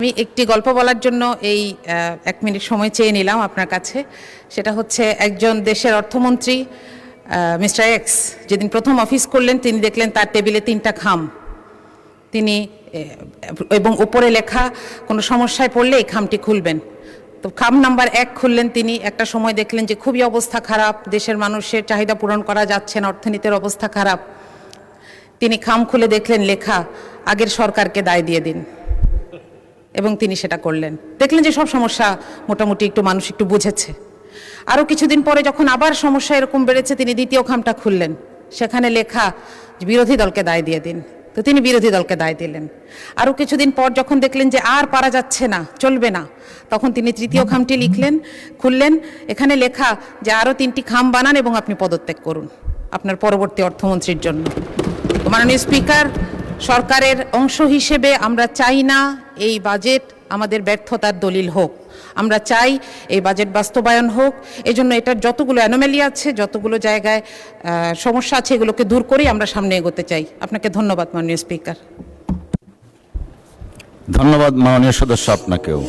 আমি একটি গল্প বলার জন্য এই 1 মিনিট সময় চেয়ে নিলাম আপনার কাছে। সেটা হচ্ছে একজন দেশের অর্থমন্ত্রী মিস্টার এক্স যেদিন প্রথম অফিস করলেন তিনি দেখলেন তার টেবিলে 3টা খাম। তিনি এবং উপরে লেখা কোনো সমস্যায় পড়লে এই খামটি খুলবেন। তো খাম নাম্বার 1 খুললেন তিনি। একটা সময় দেখলেন যে খুবই অবস্থা খারাপ, দেশের মানুষের চাহিদা পূরণ করা যাচ্ছে না, অর্থনীতির অবস্থা খারাপ। তিনি খাম খুলে দেখলেন লেখা আগের সরকারকে দায় দিয়ে দিন, এবং তিনি সেটা করলেন। দেখলেন যে সব সমস্যা মোটামুটি মানুষ একটু বুঝেছে। আরও কিছুদিন পরে যখন আবার সমস্যা এরকম বেড়েছে, তিনি দ্বিতীয় খামটা খুললেন, সেখানে লেখা বিরোধী দলকে দায় দিয়ে দিন। তো তিনি বিরোধী দলকে দায় দিলেন। আরও কিছুদিন পর যখন দেখলেন যে আর পারা যাচ্ছে না, চলবে না, তখন তিনি তৃতীয় খামটি খুললেন। এখানে লেখা যে আরও 3টি খাম বানান এবং আপনি পদত্যাগ করুন আপনার পরবর্তী অর্থমন্ত্রীর জন্য। তো মাননীয় স্পিকার, সরকারের অংশ হিসেবে আমরা চাই না এই বাজেট আমাদের ব্যর্থতার দলিল হোক। আমরা চাই এই বাজেট বাস্তবায়ন হোক। এজন্য এটার যতগুলো অ্যানোমালি আছে, যতগুলো জায়গায় সমস্যা আছে, এগুলোকে দূর করেই আমরা সামনে এগোতে চাই। আপনাকে ধন্যবাদ মাননীয় স্পিকার। ধন্যবাদ মাননীয় সদস্য আপনাকেও।